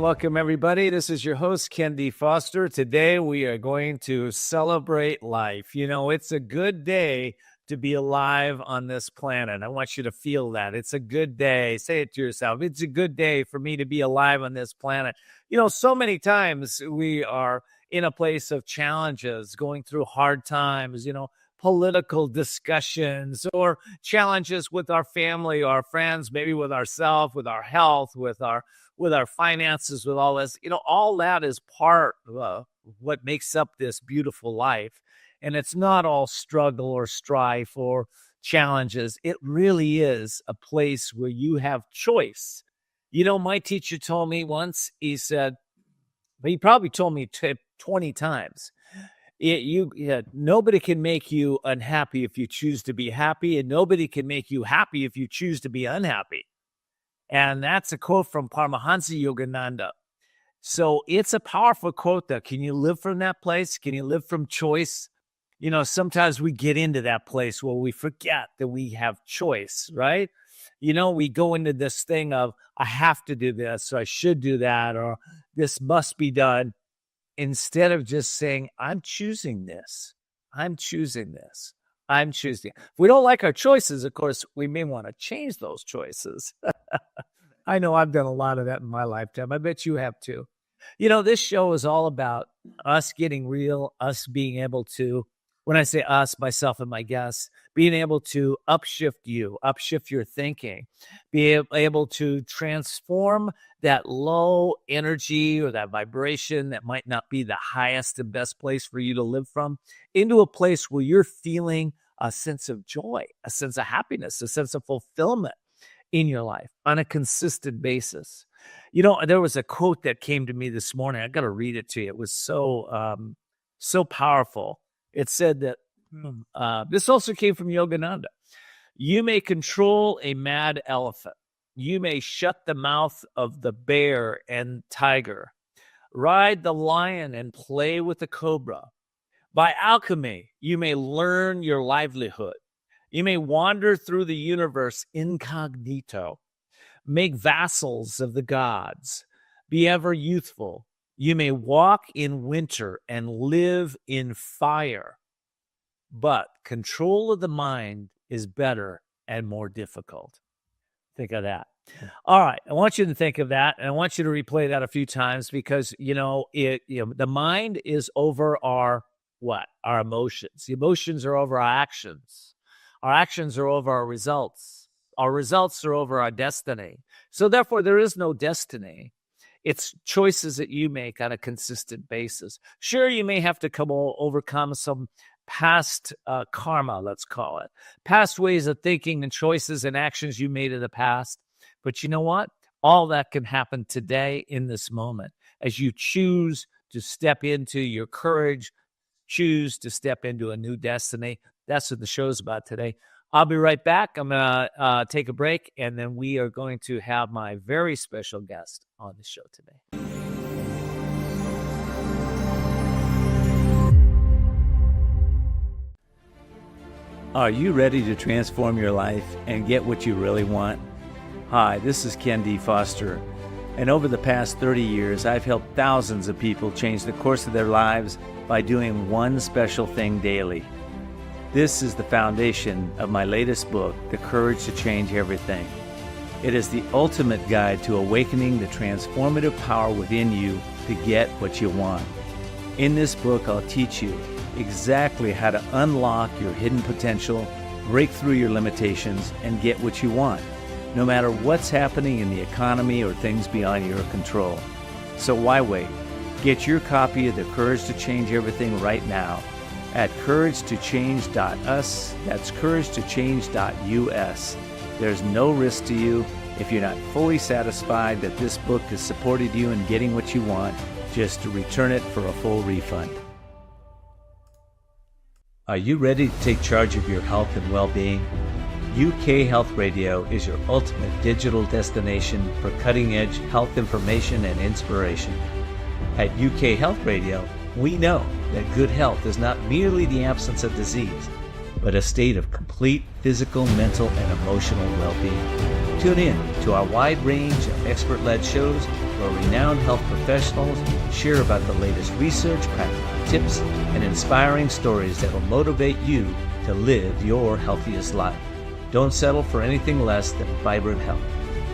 welcome everybody. This is your host, Ken D. Foster. Today we are going to celebrate life. You know, it's a good day to be alive on this planet. I want you to feel that. It's a good day. Say it to yourself. It's a good day for me to be alive on this planet. You know, so many times we are in a place of challenges, going through hard times, political discussions or challenges with our family, our friends, maybe with ourselves, with our health, with our finances, with all this. All that is part of what makes up this beautiful life. And it's not all struggle or strife or challenges. It really is a place where you have choice. My teacher told me once, he said, but he probably told me 20 times, nobody can make you unhappy if you choose to be happy, and nobody can make you happy if you choose to be unhappy. And that's a quote from Paramahansa Yogananda. So it's a powerful quote, though. Can you live from that place? Can you live from choice? Sometimes we get into that place where we forget that we have choice, right? We go into this thing of, I have to do this, or I should do that, or this must be done, instead of just saying, I'm choosing this. I'm choosing this. I'm choosing. If we don't like our choices, of course, we may want to change those choices. I know I've done a lot of that in my lifetime. I bet you have too. This show is all about us getting real, us being able to, when I say us, myself and my guests, being able to upshift your thinking, be able to transform that low energy or that vibration that might not be the highest and best place for you to live from into a place where you're feeling a sense of joy, a sense of happiness, a sense of fulfillment in your life on a consistent basis. There was a quote that came to me this morning. I got to read it to you. It was so powerful. It said that, this also came from Yogananda. You may control a mad elephant. You may shut the mouth of the bear and tiger. Ride the lion and play with the cobra. By alchemy, you may learn your livelihood. You may wander through the universe incognito. Make vassals of the gods. Be ever youthful. You may walk in winter and live in fire, but control of the mind is better and more difficult. Think of that. All right. I want you to think of that, and I want you to replay that a few times because, the mind is over our emotions. The emotions are over our actions. Our actions are over our results. Our results are over our destiny. So therefore, there is no destiny. It's choices that you make on a consistent basis. Sure, you may have to overcome some past karma, let's call it, past ways of thinking and choices and actions you made in the past. But you know what? All that can happen today in this moment as you choose to step into your courage, choose to step into a new destiny. That's what the show's about today. I'll be right back. I'm going to take a break, and then we are going to have my very special guest on the show today. Are you ready to transform your life and get what you really want? Hi, this is Ken D. Foster, and over the past 30 years, I've helped thousands of people change the course of their lives by doing one special thing daily. This is the foundation of my latest book, The Courage to Change Everything. It is the ultimate guide to awakening the transformative power within you to get what you want. In this book, I'll teach you exactly how to unlock your hidden potential, break through your limitations, and get what you want, no matter what's happening in the economy or things beyond your control. So why wait? Get your copy of The Courage to Change Everything right now at couragetochange.us. That's couragetochange.us. There's no risk to you. If you're not fully satisfied that this book has supported you in getting what you want, just return it for a full refund. Are you ready to take charge of your health and well-being? UK Health Radio is your ultimate digital destination for cutting-edge health information and inspiration. At UK Health Radio, we know that good health is not merely the absence of disease. but a state of complete physical, mental, and emotional well-being. Tune in to our wide range of expert-led shows where renowned health professionals share about the latest research, practical tips, and inspiring stories that will motivate you to live your healthiest life. Don't settle for anything less than vibrant health.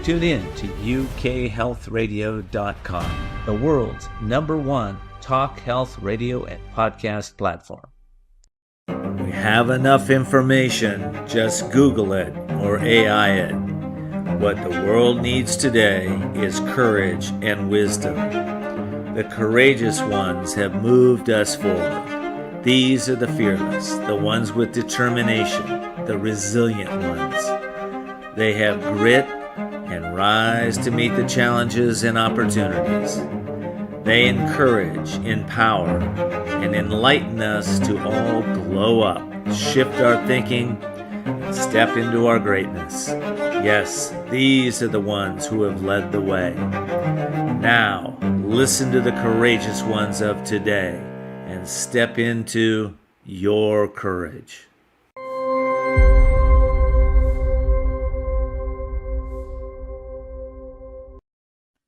Tune in to ukhealthradio.com, the world's #1 talk health radio and podcast platform. We have enough information. Just Google it or AI it. What the world needs today is courage and wisdom. The courageous ones have moved us forward. These are the fearless, the ones with determination, the resilient ones. They have grit and rise to meet the challenges and opportunities. They encourage, empower, and enlighten us to all glow up, shift our thinking, and step into our greatness. Yes, these are the ones who have led the way. Now, listen to the courageous ones of today and step into your courage.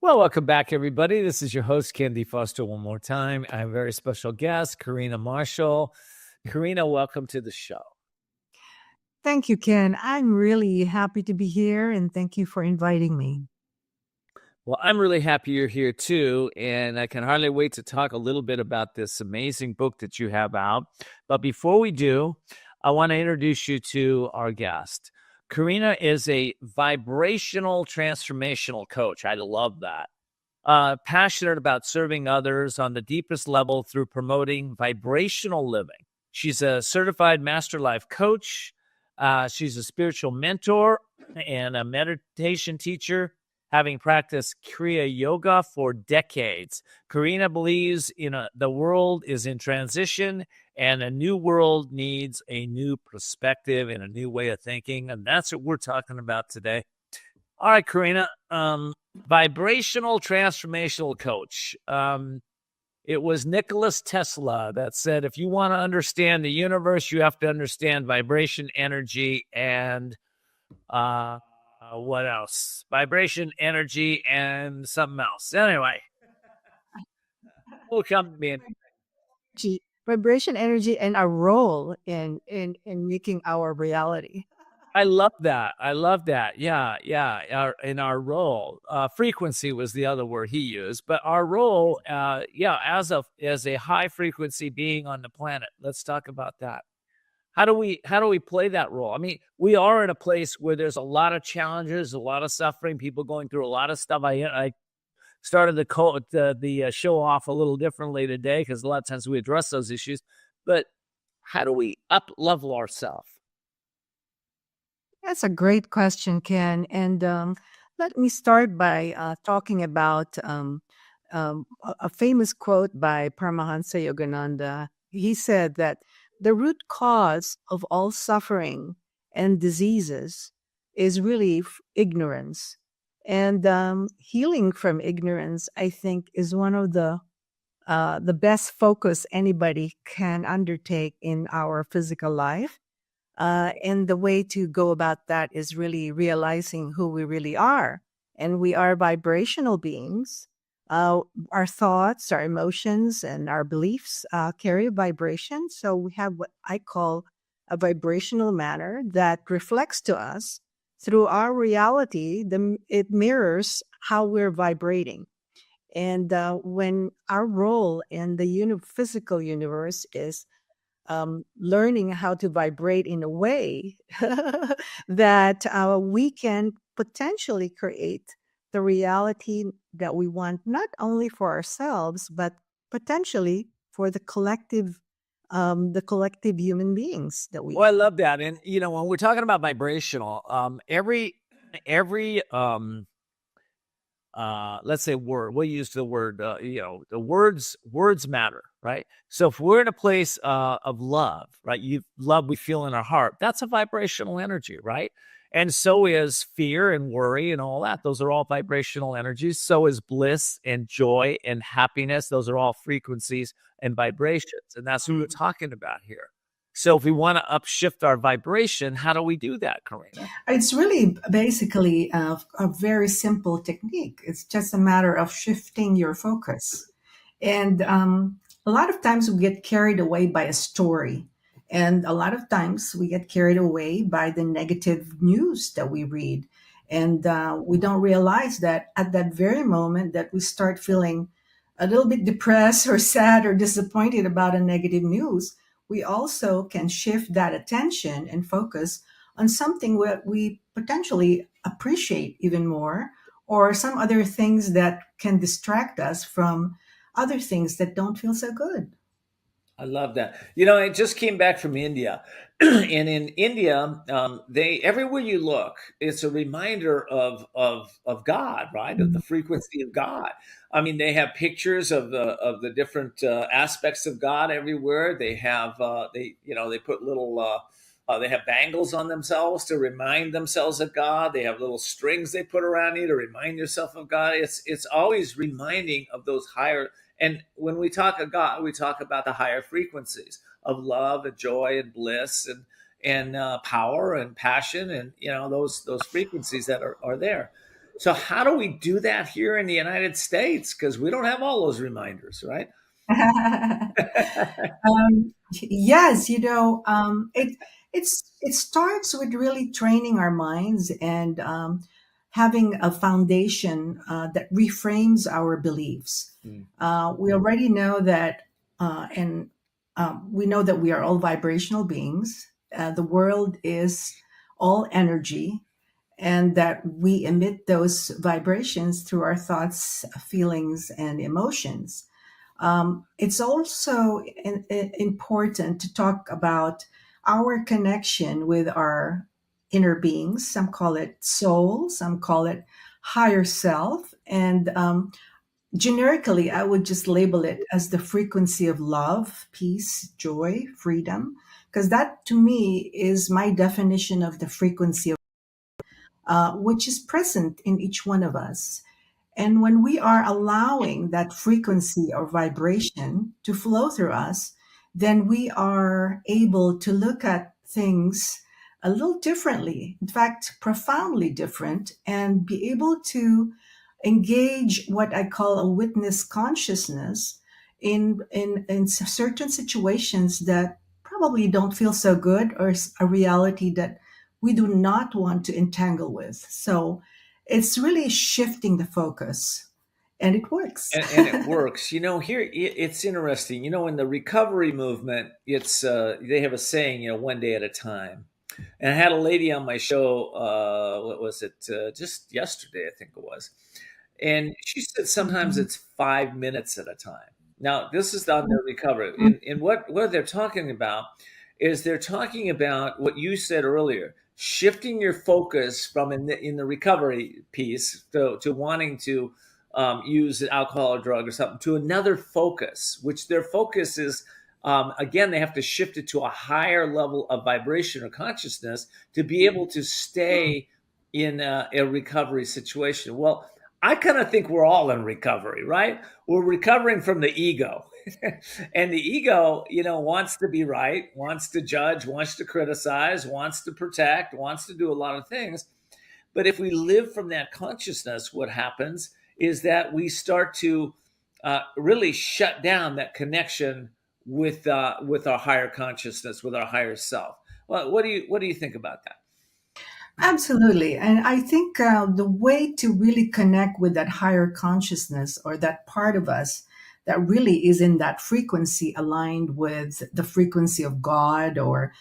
Well, welcome back, everybody. This is your host, Ken D. Foster, one more time. I have a very special guest, Carina Marshall. Carina, welcome to the show. Thank you, Ken. I'm really happy to be here, and thank you for inviting me. Well, I'm really happy you're here, too, and I can hardly wait to talk a little bit about this amazing book that you have out. But before we do, I want to introduce you to our guest. Carina is a vibrational transformational coach. I love that. Passionate about serving others on the deepest level through promoting vibrational living. She's a certified master life coach. She's a spiritual mentor and a meditation teacher, having practiced Kriya Yoga for decades. Carina believes the world is in transition and a new world needs a new perspective and a new way of thinking. And that's what we're talking about today. All right, Carina, vibrational transformational coach. It was Nikola Tesla that said, if you want to understand the universe, you have to understand vibration, energy, and what else? Vibration, energy, and something else. Anyway, we'll come to me. Vibration, energy, and our role in making our reality. I love that. Yeah. In our role, frequency was the other word he used, but our role, as a high frequency being on the planet. Let's talk about that. How do we play that role? I mean, we are in a place where there's a lot of challenges, a lot of suffering, people going through a lot of stuff. I started the show off a little differently today because a lot of times we address those issues. But how do we up-level ourselves? That's a great question, Ken. And let me start by talking about a famous quote by Paramahansa Yogananda. He said that the root cause of all suffering and diseases is really ignorance. And healing from ignorance, I think, is one of the best focus anybody can undertake in our physical life. And the way to go about that is really realizing who we really are. And we are vibrational beings. Our thoughts, our emotions, and our beliefs carry a vibration. So we have what I call a vibrational matter that reflects to us through our reality. It mirrors how we're vibrating. And when our role in the physical universe is learning how to vibrate in a way that we can potentially create the reality that we want, not only for ourselves, but potentially for the collective human beings that we. Well, I love that. And, when we're talking about vibrational, every let's say word, we'll use the word, the words matter, right? So if we're in a place of love, right? Love we feel in our heart, that's a vibrational energy, right? And so is fear and worry and all that. Those are all vibrational energies. So is bliss and joy and happiness. Those are all frequencies and vibrations. And that's what we're talking about here. So if we want to upshift our vibration, how do we do that, Karina? It's really basically a very simple technique. It's just a matter of shifting your focus. And a lot of times we get carried away by a story. And a lot of times we get carried away by the negative news that we read. And we don't realize that at that very moment that we start feeling a little bit depressed or sad or disappointed about a negative news, we also can shift that attention and focus on something that we potentially appreciate even more, or some other things that can distract us from other things that don't feel so good. I love that. I just came back from India, and in India, they everywhere you look, it's a reminder of God, right? Of the frequency of God. I mean, they have pictures of the different aspects of God everywhere. They have they put little they have bangles on themselves to remind themselves of God. They have little strings they put around you to remind yourself of God. It's always reminding of those higher. And when we talk of God, we talk about the higher frequencies of love and joy and bliss and power and passion and those frequencies that are there. So how do we do that here in the United States? Because we don't have all those reminders, right? Yes, it starts with really training our minds and having a foundation that reframes our beliefs. Mm. We already know that, and we know that we are all vibrational beings. The world is all energy, and that we emit those vibrations through our thoughts, feelings, and emotions. It's also important to talk about our connection with our inner beings. Some call it soul, some call it higher self. And generically, I would just label it as the frequency of love, peace, joy, freedom, because that to me is my definition of the frequency of which is present in each one of us. And when we are allowing that frequency or vibration to flow through us, then we are able to look at things a little differently, in fact, profoundly different, and be able to engage what I call a witness consciousness in certain situations that probably don't feel so good, or a reality that we do not want to entangle with. So it's really shifting the focus, and it works. And it works. Here it's interesting. In the recovery movement, it's they have a saying, one day at a time. And I had a lady on my show. What was it? Just yesterday, I think it was. And she said sometimes Mhm. it's 5 minutes at a time. Now, this is on their recovery. Mhm. And what they're talking about is they're talking about what you said earlier, shifting your focus from in the recovery piece to wanting to use alcohol or drug or something to another focus, which their focus is, again, they have to shift it to a higher level of vibration or consciousness to be able to stay in a recovery situation. Well, I kind of think we're all in recovery, right? We're recovering from the ego. And the ego, wants to be right, wants to judge, wants to criticize, wants to protect, wants to do a lot of things. But if we live from that consciousness, what happens is that we start to really shut down that connection with our higher consciousness, with our higher self. Well, what do you think about that? Absolutely. And I think the way to really connect with that higher consciousness, or that part of us that really is in that frequency aligned with the frequency of God, or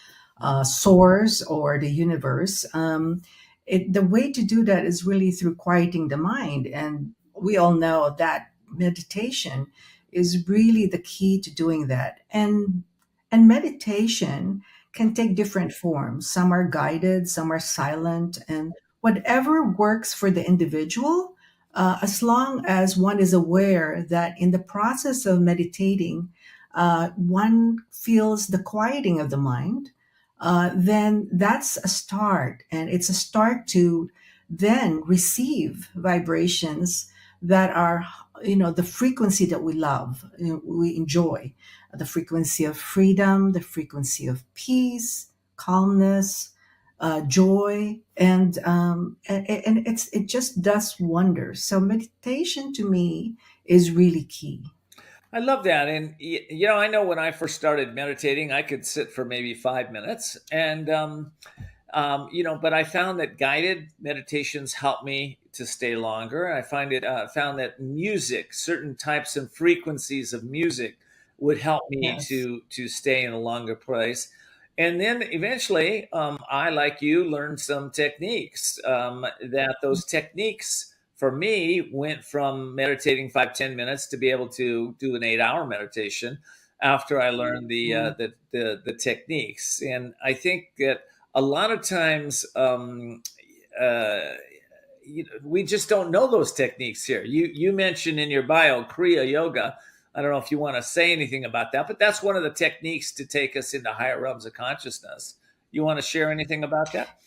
source, or the universe, the way to do that is really through quieting the mind. And we all know that meditation is really the key to doing that. And meditation can take different forms. Some are guided, some are silent, and whatever works for the individual, as long as one is aware that in the process of meditating, one feels the quieting of the mind, then that's a start. And it's a start to then receive vibrations that are, the frequency that we love, we enjoy. the frequency of freedom, the frequency of peace, calmness, joy, and it just does wonders. So meditation to me is really key. I love that. And, I know when I first started meditating, I could sit for maybe 5 minutes. And, but I found that guided meditations help me to stay longer. I found that music, certain types and frequencies of music, would help me Yes. to stay in a longer place. And then eventually, I, like you, learned some techniques. That those techniques for me went from meditating 5-10 minutes to be able to do an 8-hour meditation after I learned Mm. the techniques. And I think that a lot of times, uh, we just don't know those techniques here. You mentioned in your bio Kriya Yoga. I don't know if you want to say anything about that, but that's one of the techniques to take us into higher realms of consciousness. You want to share anything about that?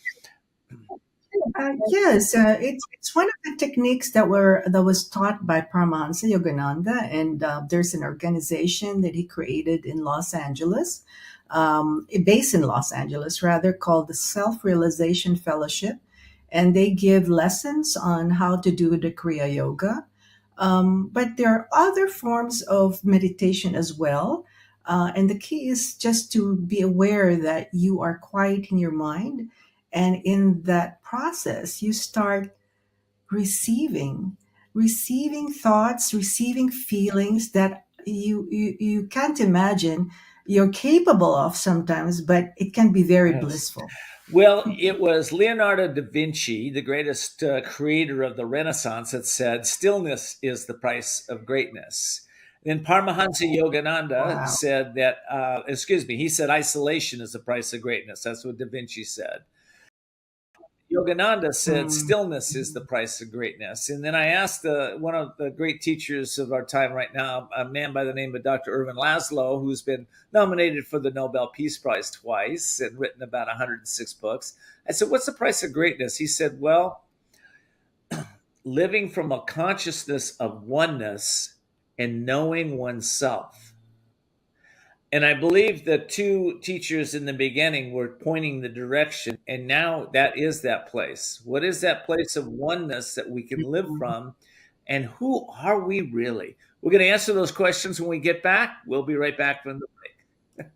Yes, it's one of the techniques that was taught by Paramahansa Yogananda, and there's an organization that he created in Los Angeles, based in Los Angeles rather, called the Self Realization Fellowship, and they give lessons on how to do the Kriya Yoga. But there are other forms of meditation as well. And the key is just to be aware that you are quiet in your mind. And in that process, you start receiving, receiving thoughts, receiving feelings that you can't imagine you're capable of sometimes, but it can be very Yes. blissful. Well, it was Leonardo da Vinci, the greatest creator of the Renaissance, that said, "Stillness is the price of greatness." Then Paramahansa Yogananda Wow. said that, he said, "Isolation is the price of greatness." That's what da Vinci said. Yogananda said, Mm. "Stillness is the price of greatness." And then I asked one of the great teachers of our time right now, a man by the name of Dr. Irvin Laszlo, who's been nominated for the Nobel Peace Prize twice and written about 106 books. I said, "What's the price of greatness?" He said, "Well, living from a consciousness of oneness and knowing oneself." And I believe the two teachers in the beginning were pointing the direction. And now that is that place. What is that place of oneness that we can live Mm. from? And who are we really? We're going to answer those questions when we get back. We'll be right back from the break.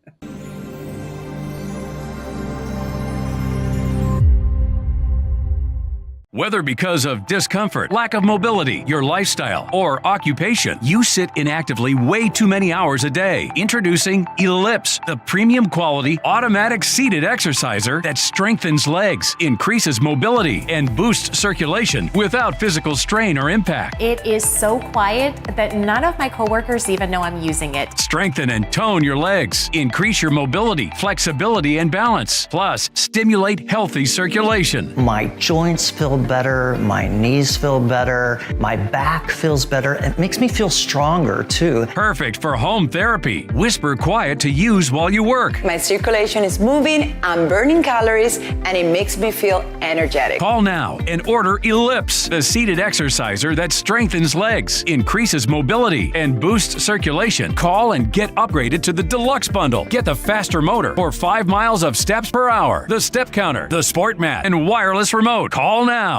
Whether because of discomfort, lack of mobility, your lifestyle, or occupation, you sit inactively way too many hours a day. Introducing Ellipse, the premium quality automatic seated exerciser that strengthens legs, increases mobility, and boosts circulation without physical strain or impact. It is so quiet that none of my coworkers even know I'm using it. Strengthen and tone your legs, increase your mobility, flexibility, and balance. Plus, stimulate healthy circulation. My joints feel better, my knees feel better, my back feels better. It makes me feel stronger too. Perfect for home therapy. Whisper quiet to use while you work. My circulation is moving, I'm burning calories, and it makes me feel energetic. Call now and order Ellipse, the seated exerciser that strengthens legs, increases mobility, and boosts circulation. Call and get upgraded to the Deluxe Bundle. Get the faster motor for 5 miles of steps per hour, the step counter, the sport mat, and wireless remote. Call now.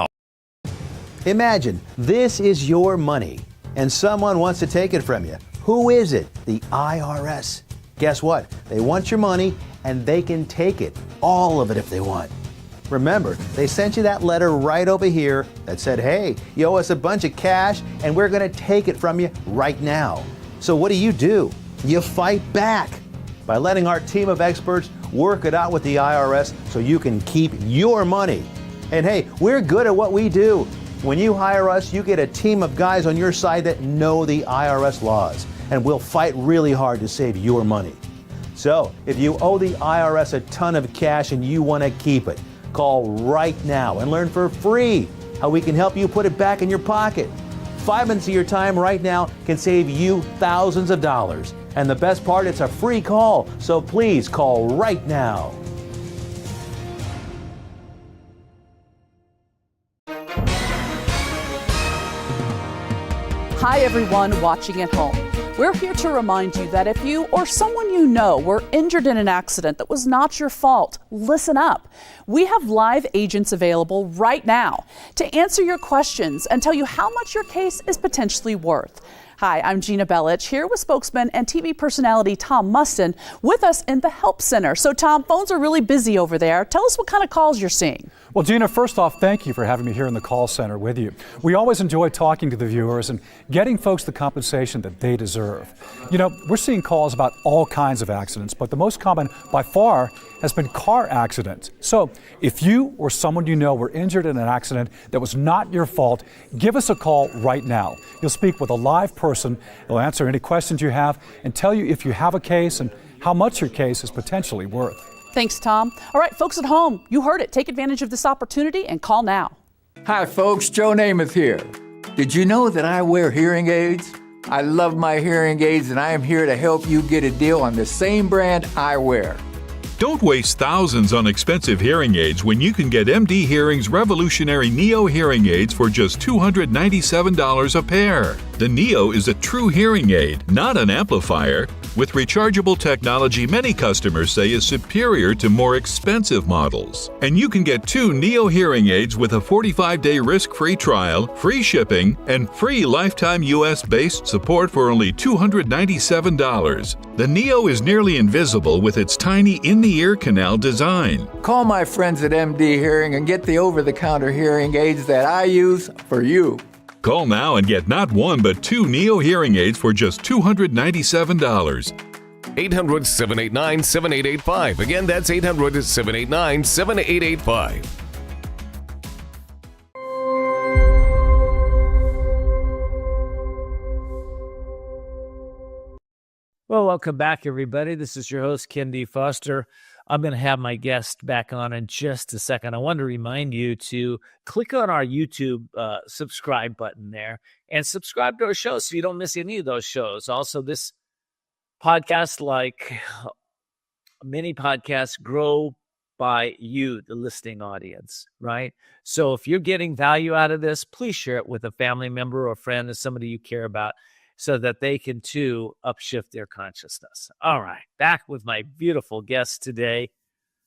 Imagine this is your money and someone wants to take it from you. Who is it? The IRS. Guess what? They want your money and they can take it, all of it if they want. Remember, they sent you that letter right over here that said, hey, you owe us a bunch of cash and we're going to take it from you right now. So what do? You fight back by letting our team of experts work it out with the IRS so you can keep your money. And hey, we're good at what we do. When you hire us, you get a team of guys on your side that know the IRS laws, and we'll fight really hard to save your money. So, if you owe the IRS a ton of cash and you want to keep it, call right now and learn for free how we can help you put it back in your pocket. 5 minutes of your time right now can save you thousands of dollars. And the best part, it's a free call, so please call right now. Hi everyone watching at home. We're here to remind you that if you or someone you know were injured in an accident that was not your fault, listen up. We have live agents available right now to answer your questions and tell you how much your case is potentially worth. Hi, I'm Gina Bellich, here with spokesman and TV personality Tom Mustin with us in the Help Center. So Tom, phones are really busy over there. Tell us what kind of calls you're seeing. Well, Gina, first off, thank you for having me here in the call center with you. We always enjoy talking to the viewers and getting folks the compensation that they deserve. You know, we're seeing calls about all kinds of accidents, but the most common by far has been car accidents. So if you or someone you know were injured in an accident that was not your fault, give us a call right now. You'll speak with a live person. They'll answer any questions you have and tell you if you have a case and how much your case is potentially worth. Thanks, Tom. All right, folks at home, you heard it. Take advantage of this opportunity and call now. Hi, folks. Joe Namath here. Did you know that I wear hearing aids? I love my hearing aids, and I am here to help you get a deal on the same brand I wear. Don't waste thousands on expensive hearing aids when you can get MD Hearing's revolutionary Neo hearing aids for just $297 a pair. The Neo is a true hearing aid, not an amplifier. With rechargeable technology many customers say is superior to more expensive models. And you can get 2 Neo hearing aids with a 45-day risk-free trial, free shipping, and free lifetime US-based support for only $297. The Neo is nearly invisible with its tiny in-the-ear canal design. Call my friends at MD Hearing and get the over-the-counter hearing aids that I use for you. Call now and get not 1 but 2 Neo hearing aids for just $297. 800-789-7885. Again, that's 800-789-7885. Well, welcome back, everybody. This is your host, Ken D. Foster. I'm going to have my guest back on in just a second. I want to remind you to click on our YouTube subscribe button there and subscribe to our show so you don't miss any of those shows. Also, this podcast, like many podcasts, grow by you, the listening audience, right? So if you're getting value out of this, please share it with a family member or friend or somebody you care about, so that they can, too, upshift their consciousness. All right, back with my beautiful guest today,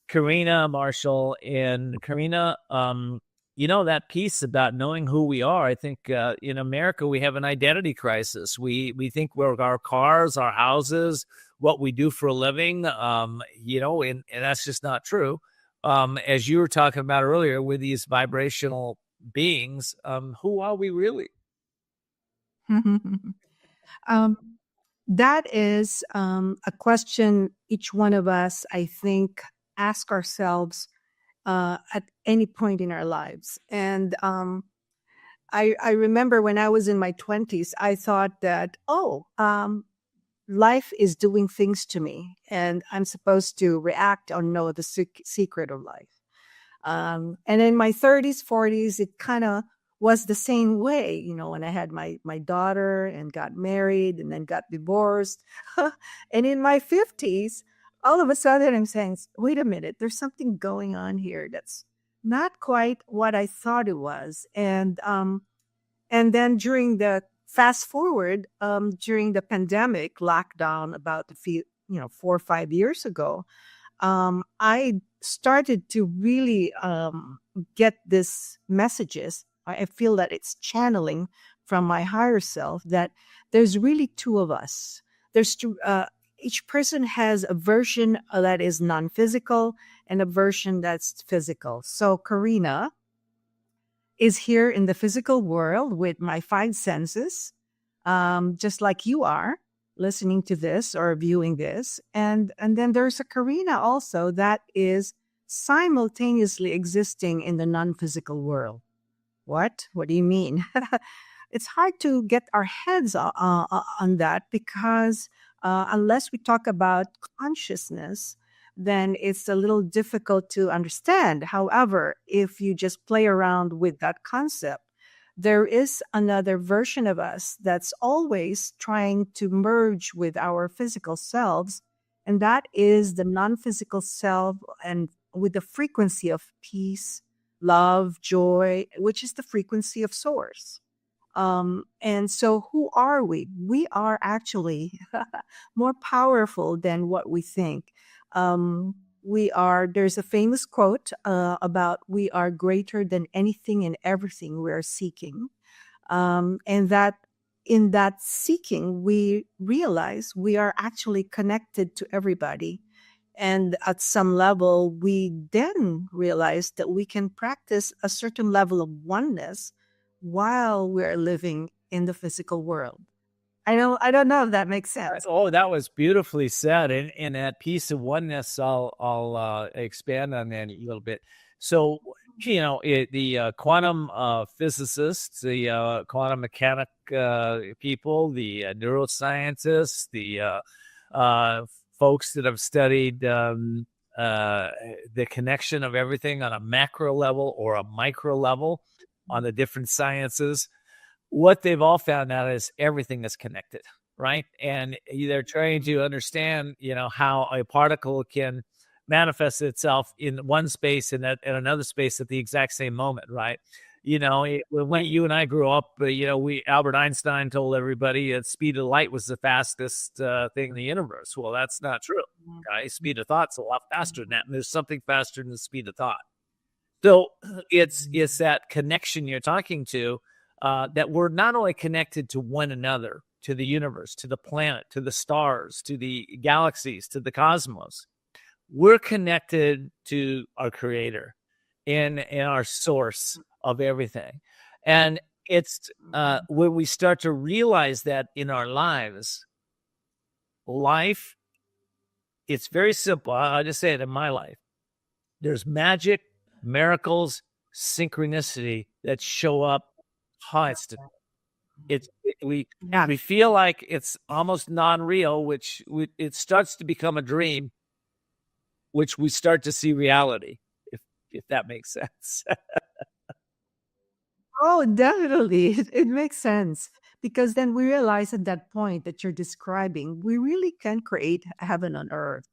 Carina Marshall. And Carina, you know, that piece about knowing who we are, I think in America we have an identity crisis. We think we're our cars, our houses, what we do for a living, you know, and that's just not true. As you were talking about earlier with these vibrational beings, who are we really? That is a question each one of us, I think, ask ourselves at any point in our lives. And I remember when I was in my 20s, I thought that, life is doing things to me, and I'm supposed to react or know the secret of life. And in my 30s, 40s, it kind of was the same way, you know, when I had my daughter and got married and then got divorced. And in my 50s, all of a sudden I'm saying, wait a minute, there's something going on here that's not quite what I thought it was. And then during the fast forward, during the pandemic lockdown about 4 or 5 years ago, I started to really get these messages. I feel that it's channeling from my higher self that there's really 2 of us. There's each person has a version that is non-physical and a version that's physical. So Carina is here in the physical world with my 5 senses, just like you are listening to this or viewing this. And then there's a Carina also that is simultaneously existing in the non-physical world. What? What do you mean? It's hard to get our heads on that because unless we talk about consciousness, then it's a little difficult to understand. However, if you just play around with that concept, there is another version of us that's always trying to merge with our physical selves, and that is the non-physical self and with the frequency of peace, love, joy, which is the frequency of source. And so, who are we? We are actually more powerful than what we think. There's a famous quote about we are greater than anything and everything we are seeking. And that in that seeking, we realize we are actually connected to everybody. And at some level, we then realize that we can practice a certain level of oneness while we're living in the physical world. I don't know if that makes sense. Oh, that was beautifully said. And that piece of oneness, I'll expand on that a little bit. So, the quantum physicists, the quantum mechanic people, the neuroscientists, the folks that have studied the connection of everything on a macro level or a micro level on the different sciences, what they've all found out is everything is connected, right? And they're trying to understand, how a particle can manifest itself in one space and in another space at the exact same moment, right? When you and I grew up, Albert Einstein told everybody the speed of light was the fastest thing in the universe. Well, that's not true. Okay? Speed of thought's a lot faster than that, and there's something faster than the speed of thought. So it's that connection you're talking to, that we're not only connected to one another, to the universe, to the planet, to the stars, to the galaxies, to the cosmos. We're connected to our Creator and our source of everything. And it's when we start to realize that in our life, it's very simple. I'll just say it in my life. There's magic, miracles, synchronicity that show up constantly. We feel like it's almost non-real, which it starts to become a dream, which we start to see reality, if that makes sense. Oh, definitely. It makes sense because then we realize at that point that you're describing, we really can create heaven on earth.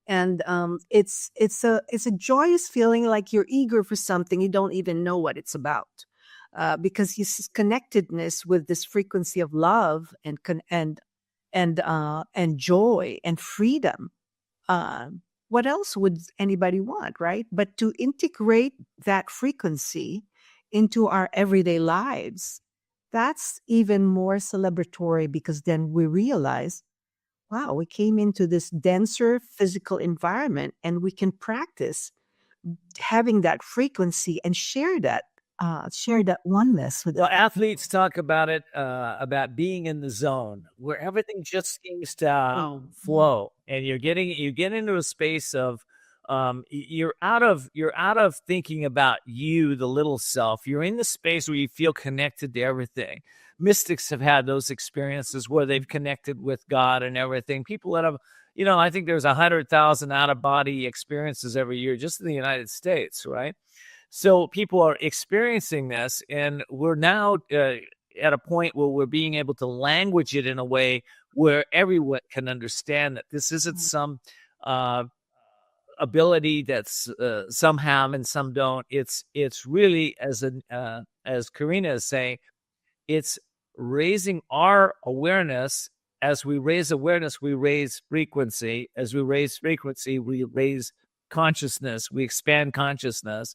And it's a joyous feeling like you're eager for something you don't even know what it's about, because this connectedness with this frequency of love and joy and freedom. What else would anybody want, right? But to integrate that frequency into our everyday lives, that's even more celebratory because then we realize, wow, we came into this denser physical environment and we can practice having that frequency and share that oneness with athletes talk about it, about being in the zone where everything just seems to flow, and you get into a space of you're out of thinking about you, the little self. You're in the space where you feel connected to everything. Mystics have had those experiences where they've connected with God and everything. People that have, I think there's 100,000 out-of-body experiences every year just in the United States, right? So people are experiencing this, and we're now at a point where we're being able to language it in a way where everyone can understand that this isn't some ability that's some have and some don't. It's really, as Carina is saying, it's raising our awareness. As we raise awareness, we raise frequency. As we raise frequency, we raise consciousness. We expand consciousness,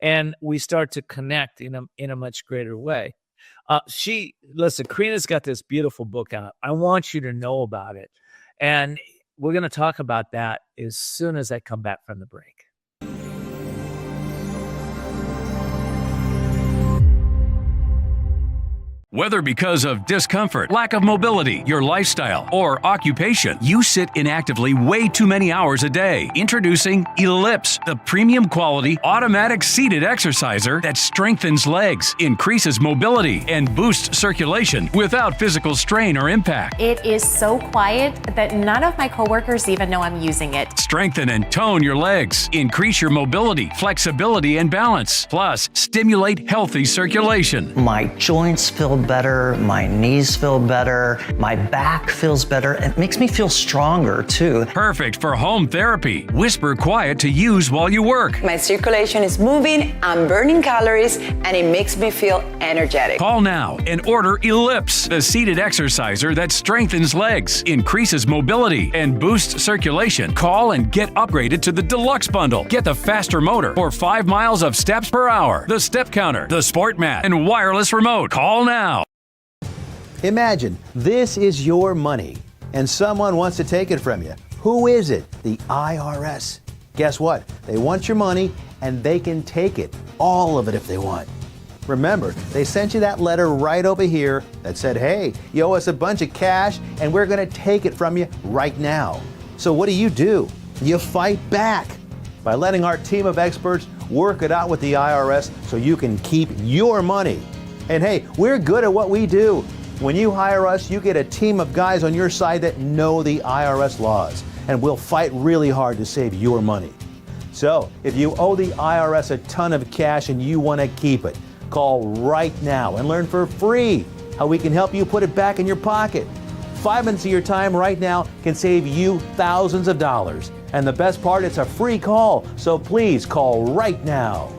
and we start to connect in a much greater way. Carina's got this beautiful book out. I want you to know about it, and we're going to talk about that as soon as I come back from the break. Whether because of discomfort, lack of mobility, your lifestyle, or occupation, you sit inactively way too many hours a day. Introducing Ellipse, the premium quality automatic seated exerciser that strengthens legs, increases mobility, and boosts circulation without physical strain or impact. It is so quiet that none of my coworkers even know I'm using it. Strengthen and tone your legs, increase your mobility, flexibility, and balance. Plus, stimulate healthy circulation. My joints feel better, my knees feel better, my back feels better. It makes me feel stronger too. Perfect for home therapy. Whisper quiet to use while you work. My circulation is moving, I'm burning calories, and it makes me feel energetic. Call now and order Ellipse, the seated exerciser that strengthens legs, increases mobility, and boosts circulation. Call and get upgraded to the Deluxe Bundle. Get the faster motor or 5 miles of steps per hour, the step counter, the sport mat, and wireless remote. Call now. Imagine this is your money and someone wants to take it from you. Who is it? The IRS. Guess what? They want your money and they can take it, all of it if they want. Remember, they sent you that letter right over here that said, hey, you owe us a bunch of cash and we're going to take it from you right now. So what do? You fight back by letting our team of experts work it out with the IRS so you can keep your money. And hey, we're good at what we do. When you hire us, you get a team of guys on your side that know the IRS laws, and we'll fight really hard to save your money. So, if you owe the IRS a ton of cash and you want to keep it, call right now and learn for free how we can help you put it back in your pocket. 5 minutes of your time right now can save you thousands of dollars. And the best part, it's a free call, so please call right now.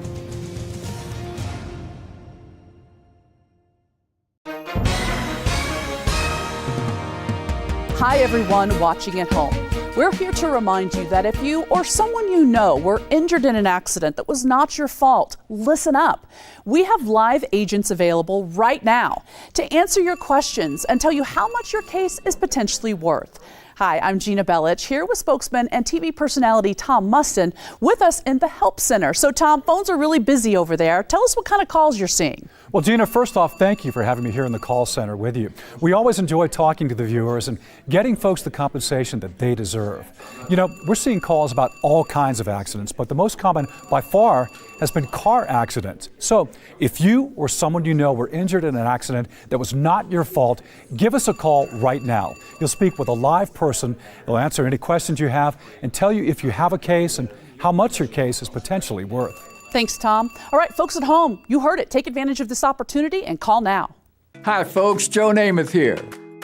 Hi, everyone watching at home. We're here to remind you that if you or someone you know were injured in an accident that was not your fault, listen up. We have live agents available right now to answer your questions and tell you how much your case is potentially worth. Hi, I'm Gina Bellich, here with spokesman and TV personality Tom Mustin with us in the Help Center. So Tom, phones are really busy over there. Tell us what kind of calls you're seeing. Well, Gina, first off, thank you for having me here in the call center with you. We always enjoy talking to the viewers and getting folks the compensation that they deserve. You know, we're seeing calls about all kinds of accidents, but the most common by far has been car accidents. So if you or someone you know were injured in an accident that was not your fault, give us a call right now. You'll speak with a live person. They'll answer any questions you have and tell you if you have a case and how much your case is potentially worth. Thanks, Tom. All right, folks at home, you heard it. Take advantage of this opportunity and call now. Hi, folks. Joe Namath here.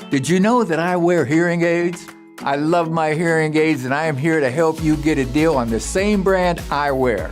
Did you know that I wear hearing aids? I love my hearing aids, and I am here to help you get a deal on the same brand I wear.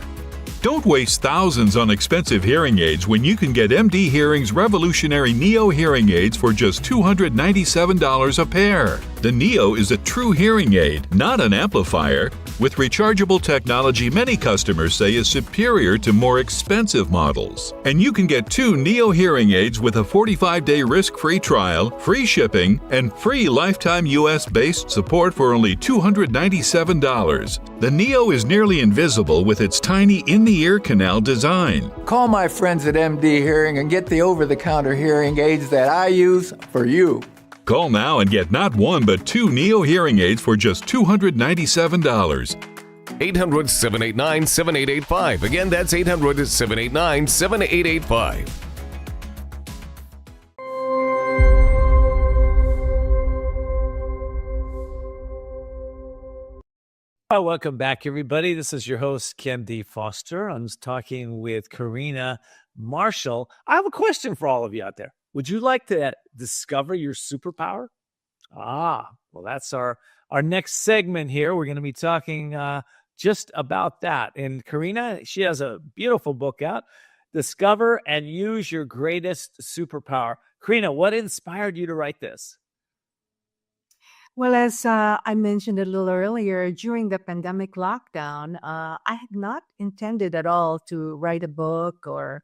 Don't waste thousands on expensive hearing aids when you can get MD Hearing's revolutionary Neo hearing aids for just $297 a pair. The Neo is a true hearing aid, not an amplifier, with rechargeable technology many customers say is superior to more expensive models. And you can get 2 Neo hearing aids with a 45-day risk-free trial, free shipping, and free lifetime US-based support for only $297. The Neo is nearly invisible with its tiny in-the-ear canal design. Call my friends at MD Hearing and get the over-the-counter hearing aids that I use for you. Call now and get not 1 but 2 Neo hearing aids for just $297. 800-789-7885. Again, that's 800-789-7885. Welcome back, everybody. This is your host, Ken D. Foster. I'm talking with Carina Marshall. I have a question for all of you out there. Would you like to discover your superpower? Well, that's our next segment here. We're going to be talking just about that. And Carina, she has a beautiful book out, Discover and Use Your Greatest Superpower. Carina, what inspired you to write this? Well, as I mentioned a little earlier, during the pandemic lockdown, I had not intended at all to write a book or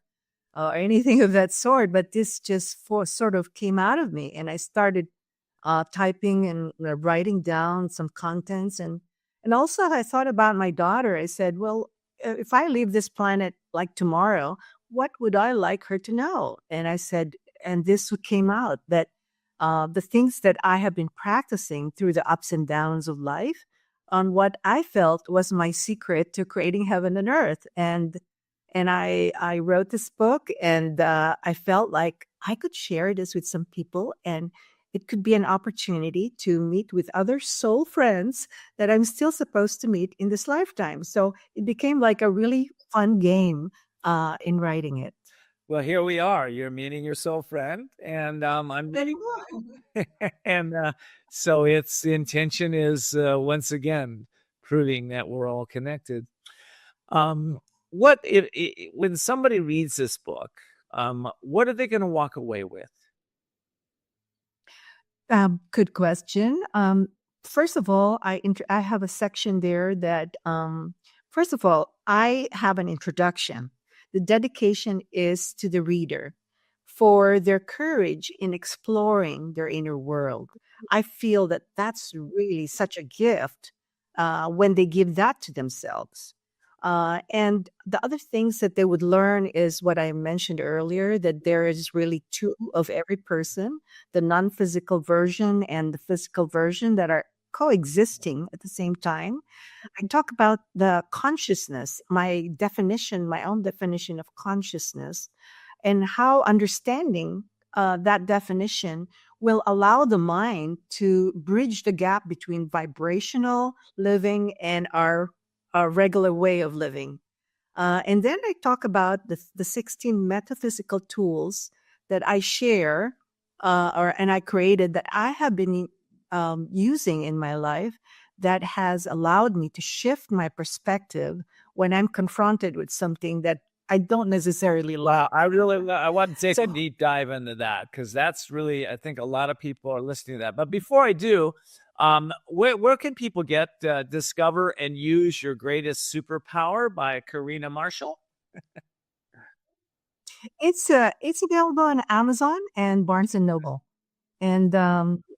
anything of that sort, but this just sort of came out of me, and I started typing and writing down some contents, and also I thought about my daughter. I said, well, if I leave this planet like tomorrow, what would I like her to know? And I said, and this came out that the things that I have been practicing through the ups and downs of life on what I felt was my secret to creating heaven and earth. And I wrote this book, and I felt like I could share this with some people, and it could be an opportunity to meet with other soul friends that I'm still supposed to meet in this lifetime. So it became like a really fun game in writing it. Well, here we are. You're meeting your soul friend, and I'm meeting and so its intention is once again proving that we're all connected. What if when somebody reads this book, what are they going to walk away with? Good question. First of all, I have a section there that, first of all, I have an introduction. The dedication is to the reader for their courage in exploring their inner world. I feel that that's really such a gift when they give that to themselves. And the other things that they would learn is what I mentioned earlier, that there is really two of every person, the non physical version and the physical version that are coexisting at the same time. I talk about the consciousness, my own definition of consciousness, and how understanding that definition will allow the mind to bridge the gap between vibrational living and our regular way of living. And then I talk about the 16 metaphysical tools that I share and I created that I have been using in my life that has allowed me to shift my perspective when I'm confronted with something that I don't necessarily Wow, like. I want to take So a deep dive into that because that's really, I think a lot of people are listening to that. But before I do, where can people get discover and use your greatest superpower by Carina Marshall? it's available on Amazon and Barnes and Noble. And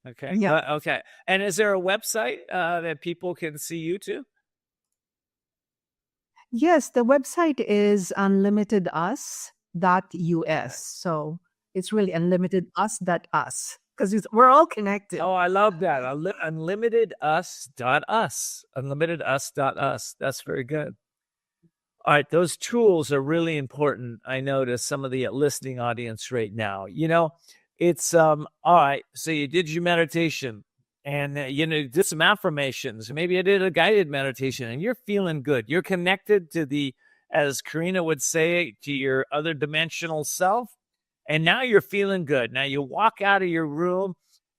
Okay, yeah, okay. And is there a website that people can see you to? yes, the website is unlimitedus.us. So it's really unlimitedus.us because we're all connected. Oh, I love that. Unlimitedus.us. Unlimitedus.us. That's very good. All right, those tools are really important, I know, to some of the listening audience right now. It's all right. So you did your meditation and did some affirmations. Maybe I did a guided meditation and you're feeling good. You're connected to as Carina would say, to your other dimensional self. And now you're feeling good. Now you walk out of your room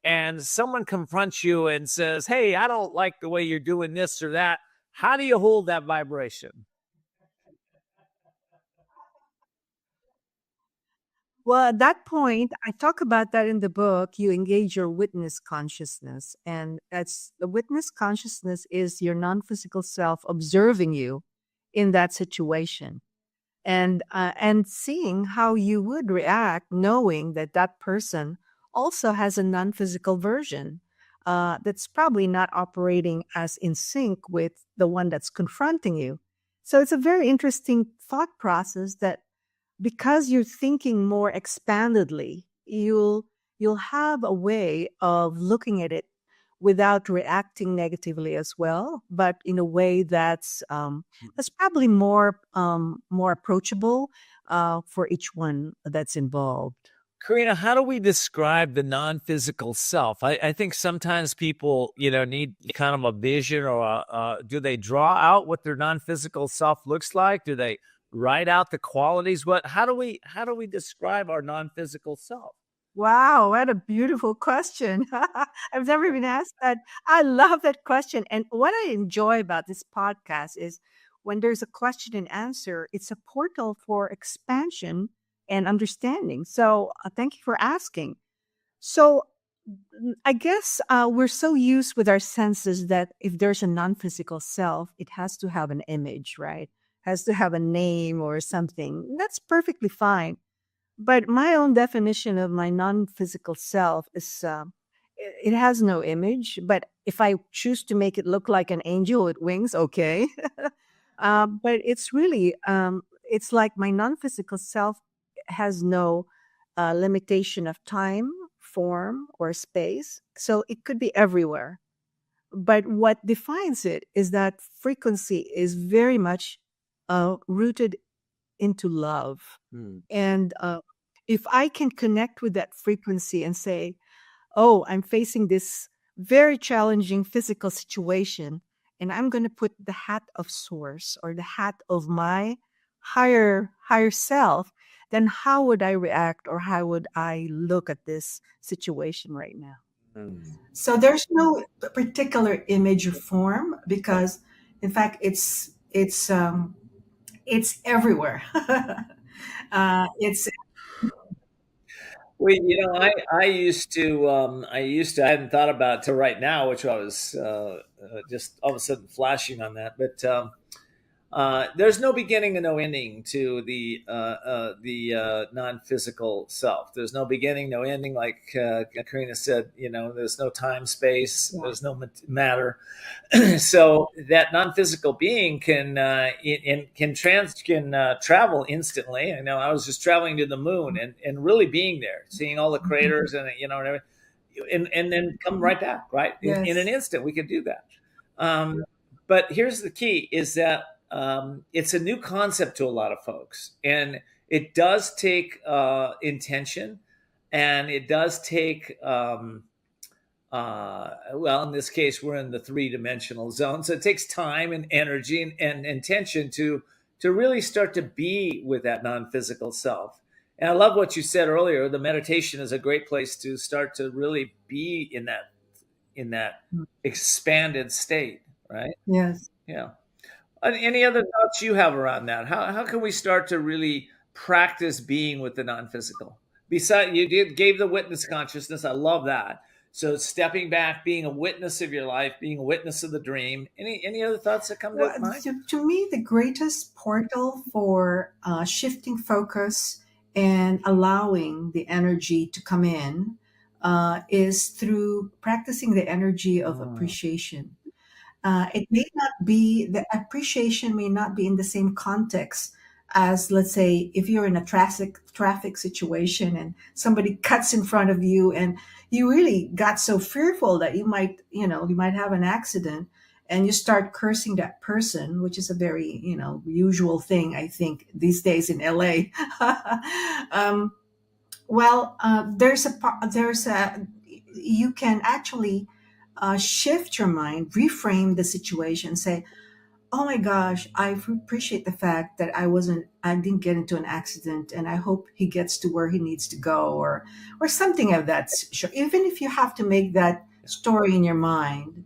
and someone confronts you and says, "Hey, I don't like the way you're doing this or that." How do you hold that vibration? Well, at that point, I talk about that in the book. You engage your witness consciousness, and that's the witness consciousness is your non-physical self observing you in that situation, and seeing how you would react, knowing that that person also has a non-physical version that's probably not operating as in sync with the one that's confronting you. So it's a very interesting thought process that because you're thinking more expandedly, you'll have a way of looking at it without reacting negatively as well, but in a way that's probably more approachable for each one that's involved. Karina, how do we describe the non-physical self? I think sometimes people, need kind of a vision or do they draw out what their non-physical self looks like? Do they write out the qualities? How do we describe our non-physical self? Wow, what a beautiful question. I've never been asked that. I love that question. And what I enjoy about this podcast is when there's a question and answer, it's a portal for expansion and understanding. So thank you for asking. So I guess we're so used with our senses that if there's a non physical self, it has to have an image, right? Has to have a name or something. That's perfectly fine. But my own definition of my non-physical self is it has no image. But if I choose to make it look like an angel with wings, okay. But it's really it's like my non-physical self has no limitation of time, form, or space. So it could be everywhere. But what defines it is that frequency is very much rooted into love. And if I can connect with that frequency and say, oh, I'm facing this very challenging physical situation, and I'm going to put the hat of source or the hat of my higher self, then how would I react or how would I look at this situation right now? So there's no particular image or form because, in fact, it's everywhere. It's Well, I hadn't thought about it till right now, which I was just all of a sudden flashing on that. But there's no beginning and no ending to the non-physical self. There's no beginning, no ending. Like Karina said, there's no time, space. Yeah. There's no matter. So that non-physical being can travel instantly. I know I was just traveling to the moon and really being there, seeing all the craters and and then come right back. Right Yes. in an instant, we could do that. But here's the key: is that it's a new concept to a lot of folks, and it does take intention, and it does take well, in this case, we're in the 3-dimensional zone, so it takes time and energy and intention to really start to be with that non-physical self. And I love what you said earlier. The meditation is a great place to start to really be in that expanded state, right? Yes. Yeah. Any other thoughts you have around that? How can we start to really practice being with the non-physical? Besides, gave the witness consciousness. I love that. So stepping back, being a witness of your life, being a witness of the dream. Any other thoughts that come to Well, mind? to me, the greatest portal for shifting focus and allowing the energy to come in is through practicing the energy of appreciation. It may not be, the appreciation may not be in the same context as, let's say, if you're in a traffic situation and somebody cuts in front of you and you really got so fearful that you might have an accident and you start cursing that person, which is a very, usual thing, I think, these days in LA. You can actually shift your mind, reframe the situation, say, "Oh my gosh, I appreciate the fact that I didn't get into an accident, and I hope he gets to where he needs to go," or something of that. Even if you have to make that story in your mind,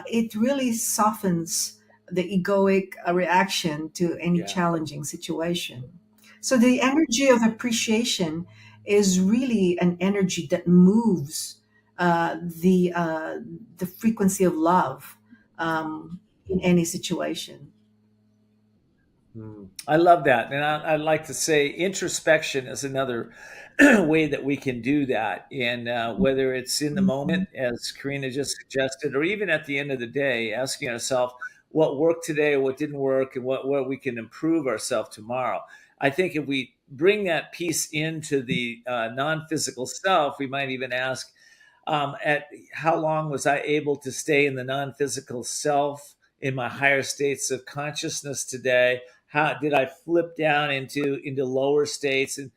it really softens the egoic reaction to any challenging situation. So the energy of appreciation is really an energy that moves the frequency of love in any situation. I love that. And I'd like to say introspection is another way that we can do that. And whether it's in the moment, as Karina just suggested, or even at the end of the day, asking ourselves what worked today, what didn't work, and what we can improve ourselves tomorrow. I think if we bring that piece into the non-physical self, we might even ask, at how long was I able to stay in the non-physical self in my higher states of consciousness today? How did I flip down into lower states? And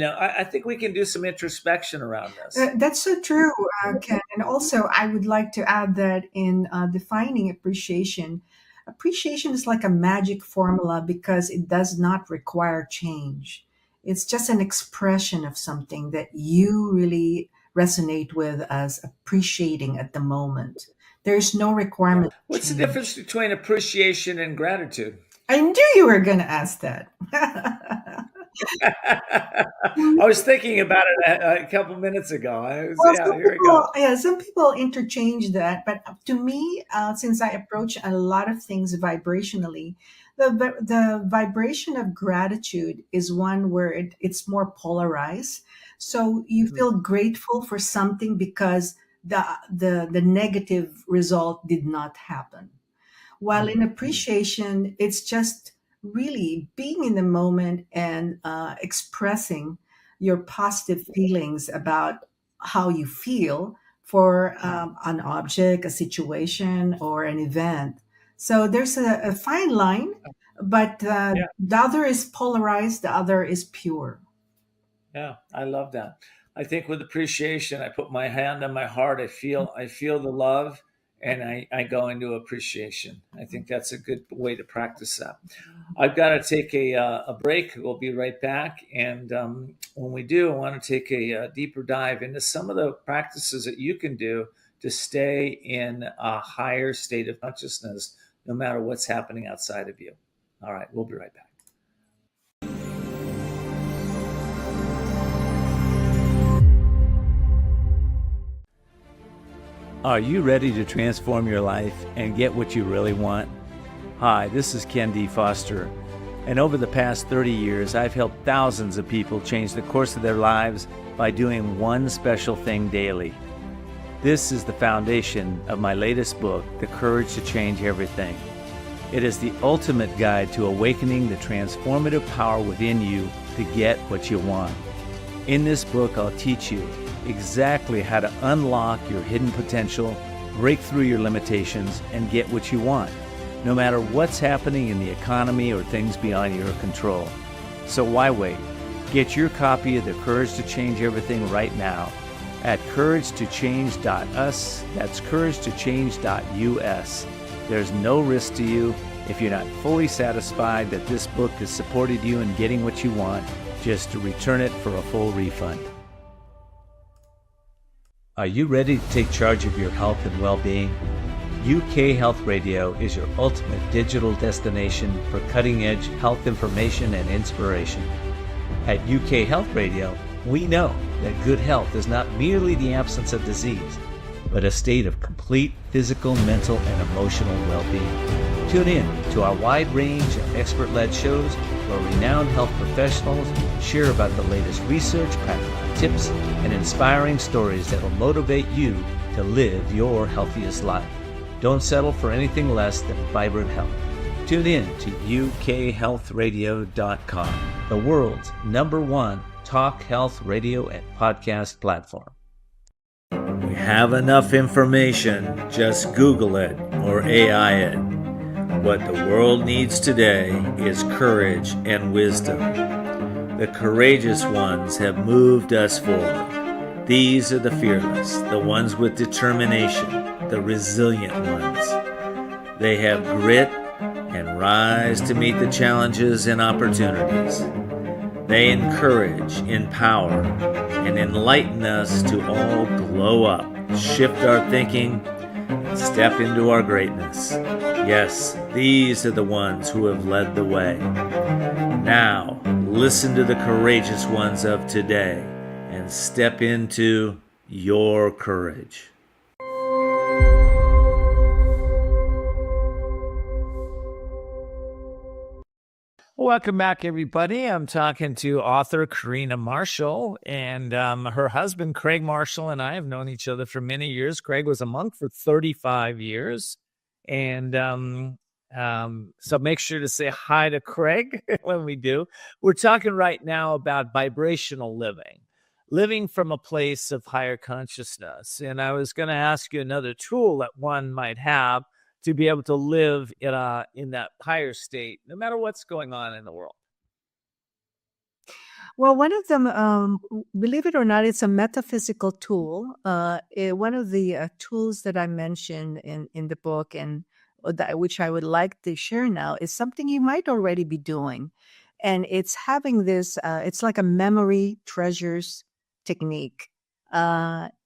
I think we can do some introspection around this. That's so true, Ken. And also, I would like to add that in defining appreciation, appreciation is like a magic formula because it does not require change. It's just an expression of something that you really resonate with as appreciating at the moment. There's no requirement. What's the difference between appreciation and gratitude? I knew you were going to ask that. I was thinking about it a couple minutes ago. Some people interchange that, but to me, since I approach a lot of things vibrationally, the vibration of gratitude is one where it's more polarized. So you feel grateful for something because the negative result did not happen. While in appreciation, it's just really being in the moment and expressing your positive feelings about how you feel for an object, a situation, or an event. So there's a fine line, but the other is polarized, the other is pure. Yeah, I love that. I think with appreciation, I put my hand on my heart. I feel the love, and I go into appreciation. I think that's a good way to practice that. I've got to take a break. We'll be right back. And when we do, I want to take a deeper dive into some of the practices that you can do to stay in a higher state of consciousness, no matter what's happening outside of you. All right, we'll be right back. Are you ready to transform your life and get what you really want? Hi, this is Ken D. Foster, and over the past 30 years, I've helped thousands of people change the course of their lives by doing one special thing daily. This is the foundation of my latest book, The Courage to Change Everything. It is the ultimate guide to awakening the transformative power within you to get what you want. In this book, I'll teach you exactly how to unlock your hidden potential, break through your limitations, and get what you want, no matter what's happening in the economy or things beyond your control. So why wait? Get your copy of The Courage to Change Everything right now at couragetochange.us. That's couragetochange.us. There's no risk to you. If you're not fully satisfied that this book has supported you in getting what you want, just to return it for a full refund. Are you ready to take charge of your health and well-being? UK Health Radio is your ultimate digital destination for cutting-edge health information and inspiration. At UK Health Radio, we know that good health is not merely the absence of disease, but a state of complete physical, mental, and emotional well-being. Tune in to our wide range of expert-led shows where renowned health professionals share about the latest research, practical tips, and inspiring stories that will motivate you to live your healthiest life. Don't settle for anything less than vibrant health. Tune in to ukhealthradio.com, the world's #1 talk health radio and podcast platform. We have enough information. Just Google it or AI it. What the world needs today is courage and wisdom. The courageous ones have moved us forward. These are the fearless, the ones with determination, the resilient ones. They have grit and rise to meet the challenges and opportunities. They encourage, empower, and enlighten us to all glow up, shift our thinking, and step into our greatness. Yes, these are the ones who have led the way. Now, listen to the courageous ones of today and step into your courage. Welcome back, everybody. I'm talking to author Carina Marshall and her husband, Craig Marshall, and I have known each other for many years. Craig was a monk for 35 years. And so make sure to say hi to Craig when we do. We're talking right now about vibrational living from a place of higher consciousness. And I was going to ask you another tool that one might have to be able to live in that higher state, no matter what's going on in the world. Well, one of them, believe it or not, it's a metaphysical tool. One of the tools that I mentioned in the book, and which I would like to share now, is something you might already be doing. And it's having this, it's like a memory treasures technique.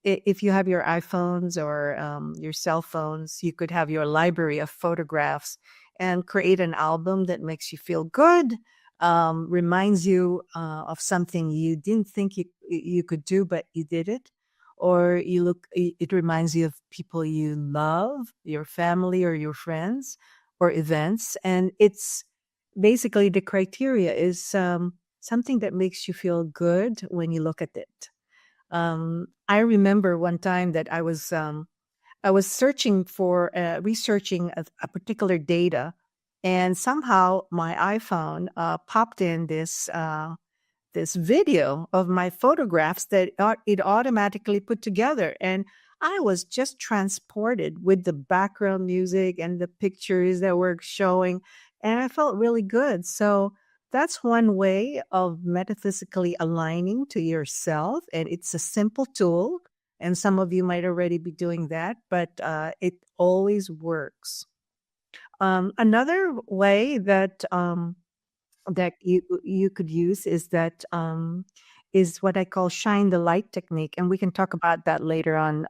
If you have your iPhones or your cell phones, you could have your library of photographs and create an album that makes you feel good, reminds you of something you didn't think you could do, but you did it. Or it reminds you of people you love, your family or your friends, or events. And it's basically the criteria is something that makes you feel good when you look at it. I remember one time that I was searching for researching a particular data, and somehow my iPhone popped in this video of my photographs that it automatically put together, and I was just transported with the background music and the pictures that were showing, and I felt really good. So that's one way of metaphysically aligning to yourself, and it's a simple tool. And some of you might already be doing that, but it always works. Another way that that you could use is what I call shine the light technique, and we can talk about that later on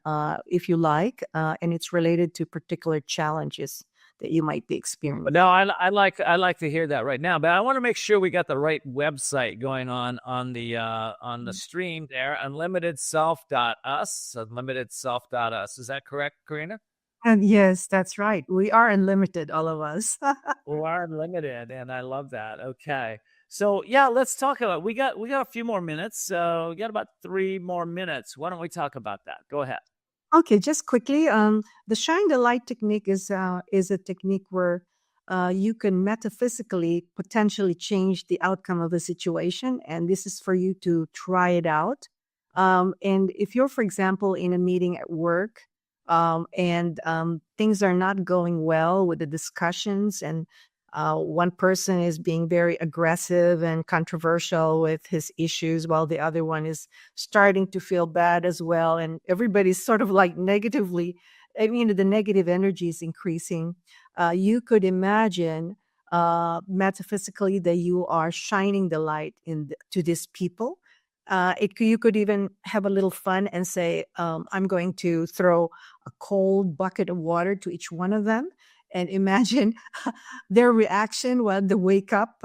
if you like. And it's related to particular challenges that you might be experiencing. But no, I like to hear that right now. But I want to make sure we got the right website going on the stream there. Unlimitedself.us. Unlimitedself.us. Is that correct, Karina? And yes, that's right. We are unlimited, all of us. We are unlimited, and I love that. Okay. So yeah, let's talk about we got a few more minutes. So we got about 3 more minutes. Why don't we talk about that? Go ahead. Okay, just quickly, the shine the light technique is a technique where you can metaphysically potentially change the outcome of a situation, and this is for you to try it out. And if you're, for example, in a meeting at work, and things are not going well with the discussions, and one person is being very aggressive and controversial with his issues, while the other one is starting to feel bad as well. And everybody's sort of like negatively, the negative energy is increasing. You could imagine metaphysically that you are shining the light to these people. You could even have a little fun and say, I'm going to throw a cold bucket of water to each one of them, and imagine their reaction when they wake up.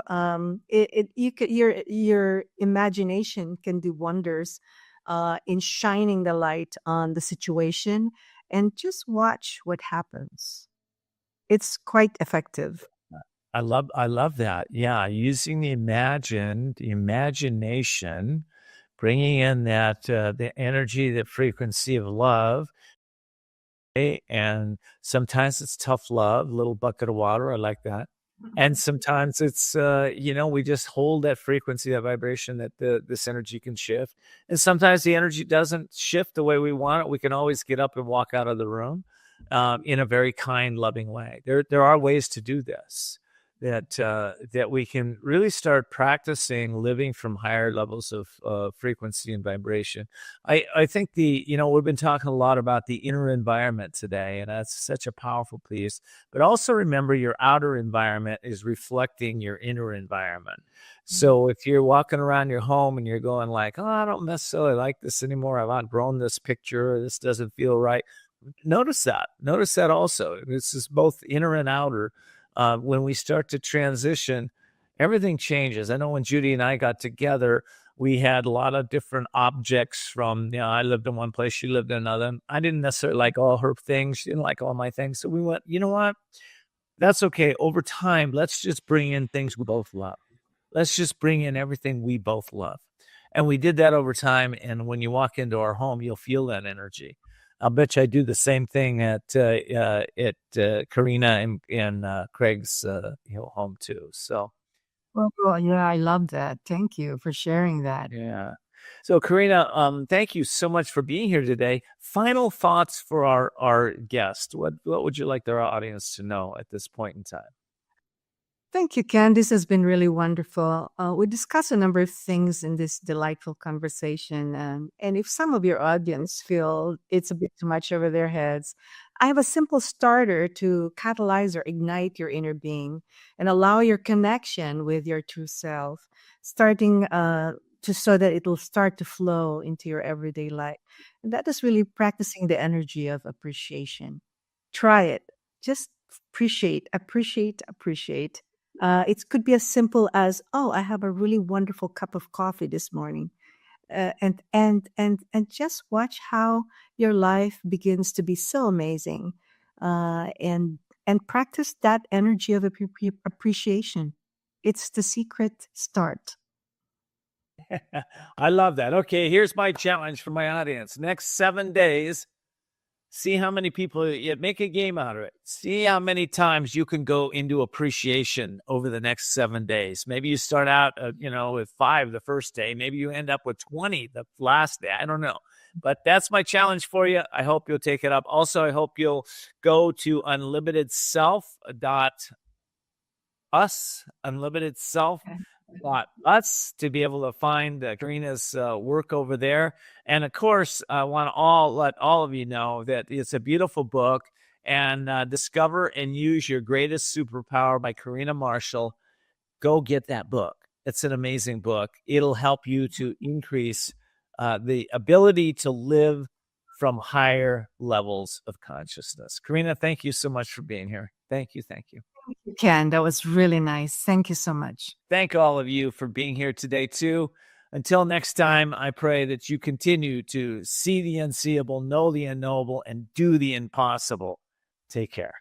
Your imagination can do wonders in shining the light on the situation, and just watch what happens. It's quite effective. I love that. Yeah, using the imagination, bringing in that the energy, the frequency of love. And sometimes it's tough love, little bucket of water. I like that. And sometimes it's, we just hold that frequency, that vibration, that this energy can shift. And sometimes the energy doesn't shift the way we want it. We can always get up and walk out of the room in a very kind, loving way. There are ways to do this, that we can really start practicing living from higher levels of frequency and vibration. I think we've been talking a lot about the inner environment today, and that's such a powerful piece. But also remember, your outer environment is reflecting your inner environment. So if you're walking around your home and you're going like, oh, I don't necessarily like this anymore, I've outgrown this picture, this doesn't feel right. Notice that also. This is both inner and outer. When we start to transition, everything changes. I know when Judy and I got together, we had a lot of different objects from, I lived in one place, she lived in another. I didn't necessarily like all her things. She didn't like all my things. So we went, you know what? That's okay. Over time, let's just bring in things we both love. Let's just bring in everything we both love. And we did that over time. And when you walk into our home, you'll feel that energy. I'll bet you I do the same thing at Karina and Craig's home too. So, well, yeah, I love that. Thank you for sharing that. Yeah. So, Karina, thank you so much for being here today. Final thoughts for our guest. What would you like our audience to know at this point in time? Thank you, Ken. This has been really wonderful. We discussed a number of things in this delightful conversation. And if some of your audience feel it's a bit too much over their heads, I have a simple starter to catalyze or ignite your inner being and allow your connection with your true self, starting so that it will start to flow into your everyday life. And that is really practicing the energy of appreciation. Try it. Just appreciate. It could be as simple as, oh, I have a really wonderful cup of coffee this morning. And just watch how your life begins to be so amazing. And practice that energy of appreciation. It's the secret start. I love that. Okay, here's my challenge for my audience. Next 7 days, see how many people, make a game out of it. See how many times you can go into appreciation over the next 7 days. Maybe you start out, with 5 the first day. Maybe you end up with 20 the last day. I don't know. But that's my challenge for you. I hope you'll take it up. Also, I hope you'll go to unlimitedself.us, unlimitedself. Lots to be able to find Karina's work over there. And of course, I want to let all of you know that it's a beautiful book, and Discover and Use Your Greatest Superpower by Carina Marshall. Go get that book. It's an amazing book. It'll help you to increase the ability to live from higher levels of consciousness. Carina, thank you so much for being here. Thank you. Thank you. Ken, that was really nice. Thank you so much. Thank all of you for being here today, too. Until next time, I pray that you continue to see the unseeable, know the unknowable, and do the impossible. Take care.